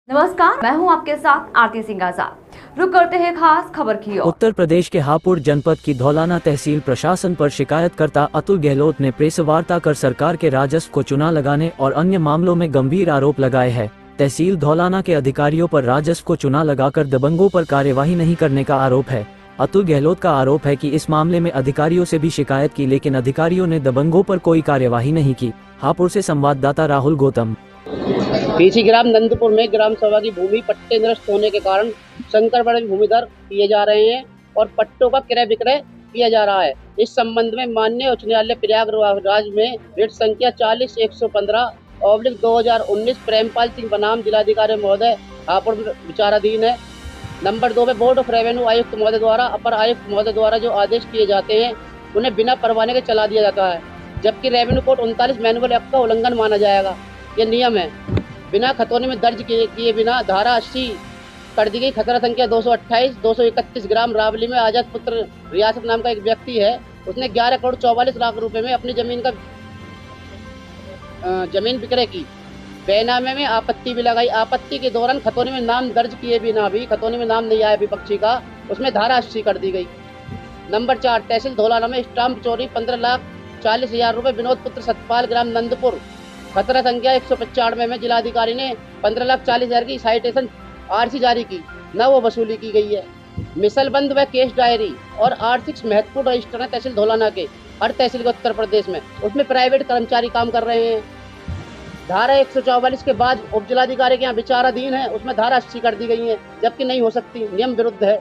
नमस्कार, मैं हूं आपके साथ आरती सिंह आजाद। रुक करते हैं खास खबर की ओर। उत्तर प्रदेश के हापुड़ जनपद की धौलाना तहसील प्रशासन पर शिकायतकर्ता अतुल गहलोत ने प्रेस वार्ता कर सरकार के राजस्व को चुना लगाने और अन्य मामलों में गंभीर आरोप लगाए हैं। तहसील धौलाना के अधिकारियों पर राजस्व को चुना लगाकर दबंगों पर कार्यवाही नहीं करने का आरोप है। अतुल गहलोत का आरोप है कि इस मामले में अधिकारियों से भी शिकायत की, लेकिन अधिकारियों ने दबंगों पर कोई कार्यवाही नहीं की। हापुड़ से संवाददाता राहुल गौतम। पीसी ग्राम नंदपुर में ग्राम सभा की भूमि पट्टे निरस्त होने के कारण शंकरगढ़ में भूमिदर किए जा रहे हैं और पट्टों का क्रय विक्रय किया जा रहा है। इस संबंध में माननीय उच्च न्यायालय प्रयागराज में रिट संख्या 40-115/2019 प्रेमपाल सिंह बनाम जिलाधिकारी महोदय हापुड़ विचाराधीन है। नंबर 2 में बोर्ड ऑफ रेवेन्यू आयुक्त महोदय द्वारा अपर आयुक्त महोदय द्वारा जो आदेश किए जाते हैं उन्हें बिना परवाने के चला दिया जाता है, जबकि रेवेन्यू कोड 39 मैनुअल एक्ट का उल्लंघन माना जाएगा। ये नियम है। बिना खतौनी में दर्ज किए बिना धारा 80 कर दी गई। खतरा संख्या 228-231 ग्राम रावली में आजाद पुत्र रियासत नाम का एक व्यक्ति है। उसने 11 करोड़ 44 लाख रुपए में अपनी जमीन विक्रय की। बेनामे में आपत्ति भी लगाई। आपत्ति के दौरान खतौनी में नाम दर्ज किए बिना भी खतौनी में नाम नहीं आया विपक्षी का, उसमें धारा 80 कर दी गई। नंबर 4 तहसील धौलाना में स्टाम्प चोरी 15,40,000 रुपये विनोद पुत्र सतपाल ग्राम नंदपुर। खतरा संख्या 195 में जिलाधिकारी ने 15,40,000 की साइटेशन आरसी जारी की, न वो वसूली की गई है। मिसलबंद व केस डायरी और आर्थिक महत्वपूर्ण रजिस्टर है तहसील धौलाना के, हर तहसील के उत्तर प्रदेश में। उसमें प्राइवेट कर्मचारी काम कर रहे हैं। धारा 144 के बाद उप जिलाधिकारी के यहाँ विचाराधीन है, उसमें धारा 80 कर दी गई है, जबकि नहीं हो सकती, नियम विरुद्ध है।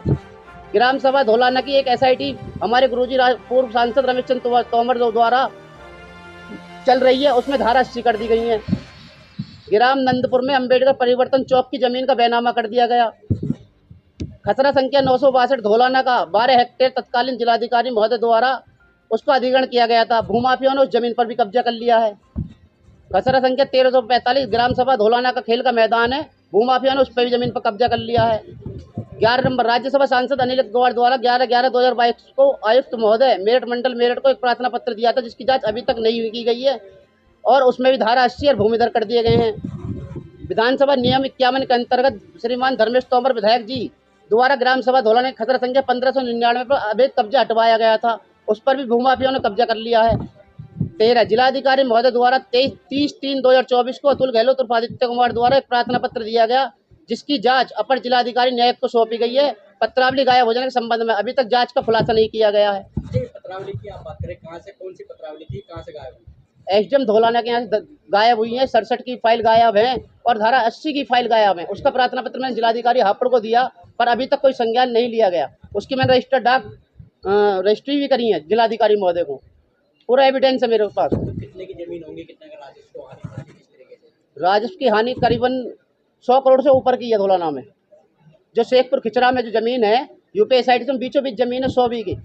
ग्राम सभा धौलाना की एक SIT हमारे गुरुजी पूर्व सांसद रमेश चंद्र तोमर द्वारा चल रही है, उसमें धारा 80 कर दी गई है। ग्राम नंदपुर में अंबेडकर परिवर्तन चौक की जमीन का बैनामा कर दिया गया। खतरा संख्या 962 धौलाना का 12 हेक्टेयर तत्कालीन जिलाधिकारी महोदय द्वारा उसका अधिग्रहण किया गया था। भूमाफियों ने उस जमीन पर भी कब्जा कर लिया है। खतरा संख्या 1345 ग्राम सभा धौलाना का खेल का मैदान है। भूमाफिया ने उस पर भी जमीन पर कब्जा कर लिया है। 11 नंबर राज्यसभा सांसद अनिल गौड़ द्वारा 11/11/2022 को आयुक्त महोदय मेरठ मंडल मेरठ को एक प्रार्थना पत्र दिया था, जिसकी जांच अभी तक नहीं की गई है और उसमें भी धारा 80 और भूमिदर कर दिए गए हैं। विधानसभा नियम 51 के अंतर्गत श्रीमान धर्मेश तोमर विधायक जी द्वारा ग्राम सभा धौलाना के खतरा संख्या 1599 पर अवैध कब्जा हटवाया गया था, उस पर भी भूमाफियों ने कब्जा कर लिया है। 13 जिलाधिकारी महोदय द्वारा 30/3/2024 को अतुल गहलोत और आदित्य कुमार द्वारा एक प्रार्थना पत्र दिया गया, जिसकी जांच अपर जिलाधिकारी न्यायिक को सौंपी गई है। पत्रावली गायब हो जाने के संबंध में अभी तक जांच का खुलासा नहीं किया गया है। पत्रावली की आप बात करें, कहां से, कौन सी पत्रावली थी, कहां से गायब हुई? SDM धौलाना के यहाँ से गायब हुई है। 67 की फाइल गायब है और धारा 80 की फाइल गायब है। उसका प्रार्थना पत्र मैंने जिलाधिकारी हापुड़ को दिया, पर अभी तक कोई संज्ञान नहीं लिया गया। उसकी मैंने रजिस्ट्री भी करी है जिलाधिकारी महोदय को। पूरा एविडेंस है मेरे पास। कितने की जमीन होंगी, कितने का राजस्व को हानि, किस तरीके से? राजस्व की हानि करीबन 100 करोड़ से ऊपर की है धौलाना में। जो शेखपुर खिचड़ा में जो जमीन है, यूपी SIT से बीचों बीच जमीन है 100 बीघे।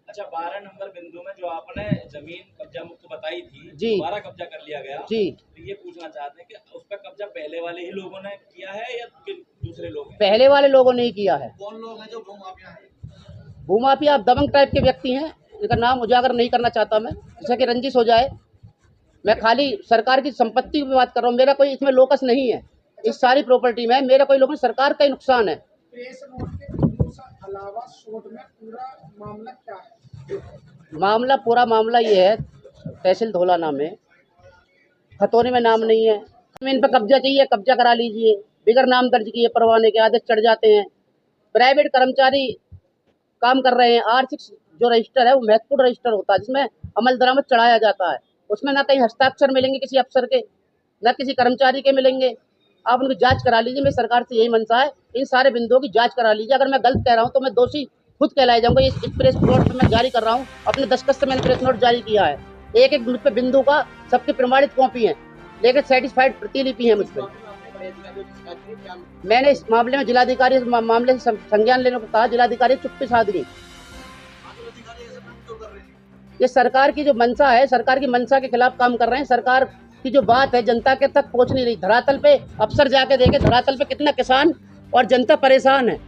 अच्छा, 12 नंबर बिंदु में जो आपने जमीन कब्जा मुक्त बताई थी, जी, दोबारा कब्जा कर लिया गया जी। तो ये पूछना चाहते हैं कि उस पर कब्जा पहले वाले ही लोगों ने किया है या दूसरे लोग हैं? पहले वाले लोगों ने ही किया है। कौन लोग हैं जो भूमाफिया हैं? भूमाफिया आप दबंग टाइप के व्यक्ति हैं, इनका नाम उजागर नहीं करना चाहता मैं, जिससे कि रंजिश हो जाए। मैं खाली सरकार की संपत्ति की बात कर रहा हूँ। मेरा कोई इसमें लोकस नहीं है, इस सारी प्रॉपर्टी में मेरा कोई लोकस, सरकार का ही नुकसान है। प्रेस नोट के अलावा शोध में पूरा मामला क्या है? पूरा मामला ये है, तहसील धौलाना में खतौनी में नाम नहीं है। जमीन पर कब्जा चाहिए, कब्जा करा लीजिए, बिगर नाम दर्ज किए परवाने के आदेश चढ़ जाते हैं। प्राइवेट कर्मचारी काम कर रहे हैं। आर्थिक जो रजिस्टर है वो महत्वपूर्ण रजिस्टर होता है, जिसमें अमल दरामद चढ़ाया जाता है। उसमें ना कहीं हस्ताक्षर मिलेंगे किसी अफसर के, ना किसी कर्मचारी के मिलेंगे। आप उनकी जांच करा लीजिए। मेरी सरकार से यही मनसा है, इन सारे बिंदुओं की जांच करा लीजिए। अगर मैं गलत कह रहा हूँ तो मैं दोषी खुद कहलाया जाऊंगा। इस प्रेस नोट मैं जारी कर रहा हूँ, अपने दस्तखत से मैंने प्रेस नोट जारी किया है। एक एक मुझ पे बिंदु का सबकी प्रमाणित कॉपी है, लेकिन सेटिस्फाइड प्रतिलिपि है मुझ पर। मैंने इस मामले में जिलाधिकारी मामले से संज्ञान लेने को कहा, जिलाधिकारी चुप्पी साध गई। ये सरकार की जो मंशा है, सरकार की मंशा के खिलाफ काम कर रहे हैं। सरकार की जो बात है जनता के तक पहुंच नहीं रही। धरातल पे अफसर जाके देखे, धरातल पे कितना किसान और जनता परेशान है।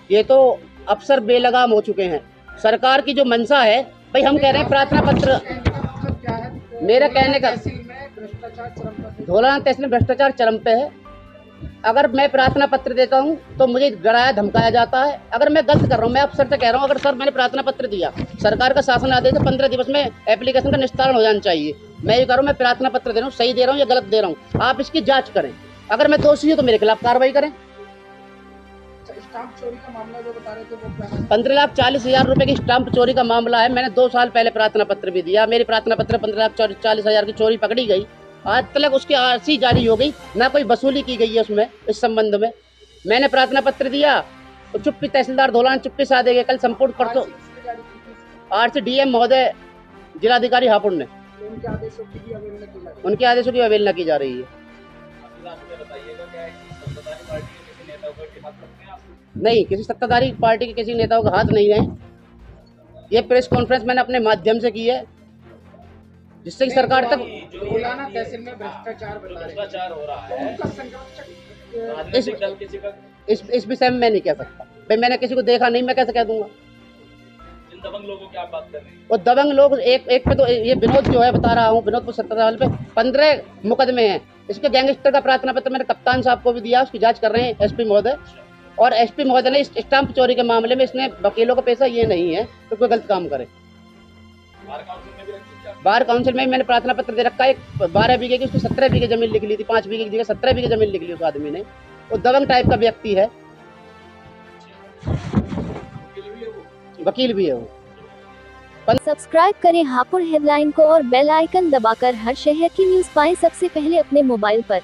ये तो अफसर बेलगाम हो चुके हैं। सरकार की जो मंशा है, भाई हम कह रहे हैं प्रार्थना पत्र, मेरा कहने का भ्रष्टाचार चरम पर धौलाना तहसील में भ्रष्टाचार चरम पे है। अगर मैं प्रार्थना पत्र देता हूं तो मुझे डराया धमकाया जाता है। अगर मैं गलत कर रहा हूं, मैं अफसर से कह रहा हूं, अगर सर मैंने प्रार्थना पत्र दिया, सरकार का शासन आदेश है 15 दिवस में एप्लीकेशन का निस्तारण हो जाना चाहिए। मैं ये कह रहा हूं, मैं प्रार्थना पत्र दे रहा हूं, सही दे रहा हूं या गलत दे रहा हूं, आप इसकी जांच करें। अगर मैं दोषी हूं तो मेरे खिलाफ कार्रवाई करें। स्टाम्प चोरी का मामला जो बता रहे थे वो क्या है? 15,40,000 रुपए की स्टाम्प चोरी का मामला है। मैंने 2 साल पहले प्रार्थना पत्र भी दिया। मेरी प्रार्थना पत्र 15,40,000 की चोरी पकड़ी गई। आज तक उसकी आरसी जारी हो गई, ना कोई वसूली की गई है उसमें। इस संबंध में मैंने प्रार्थना पत्र दिया तो चुप्पी तहसीलदार धौलाना चुप्पी से दे गए। कल संपूर्ण परसों आरसी डीएम महोदय जिलाधिकारी हापुड़ ने उनके आदेशों की भी अवहेलना की जा रही है। उनके आदेशों की अवहेलना की जा रही है। बताइएगा क्या है कि सत्ताधारी पार्टी के किसी नेता को हाथ रखते हैं आप? नहीं, किसी सत्ताधारी पार्टी के किसी नेताओं का हाथ नहीं है। ये प्रेस कॉन्फ्रेंस मैंने अपने माध्यम से की है, जिससे कि सरकार तक धौलाना तहसील में भ्रष्टाचार बता रहे हैं। भ्रष्टाचार हो रहा है, उनका संरक्षक राजनीतिक दल किसी का इस विषय में मैं नहीं कह सकता भाई। मैंने किसी को देखा नहीं, मैं कैसे कह दूंगा। जिन दबंग लोगों की आप बात कर रहे हैं, वो दबंग लोग एक पे तो ये विनोद जो है, बता रहा हूँ, विनोद को 17 साल पे 15 मुकदमे हैं। इसके गैंगस्टर का प्रार्थना पत्र मैंने कप्तान साहब को भी दिया, उसकी जांच कर रहे हैं एसपी महोदय। और एसपी महोदय ने स्टाम्प चोरी के मामले में, इसने वकीलों का पैसा ये नहीं है तो कोई गलत काम करे। बार काउंसिल में भी रखी थी आप? बार काउंसिल में मैंने प्रार्थना पत्र दे रखा है। 12 बीघे की उसकी 17 बीघे जमीन लिख ली थी, 5 बीघे की जगह 17 बीघे जमीन लिख ली उस आदमी ने। वो दबंग टाइप का व्यक्ति है, वकील भी है वो। सब्सक्राइब करें हापुड़ हेडलाइन को और बेल आइकन दबाकर हर शहर की न्यूज़ पाएं सबसे पहले अपने मोबाइल पर।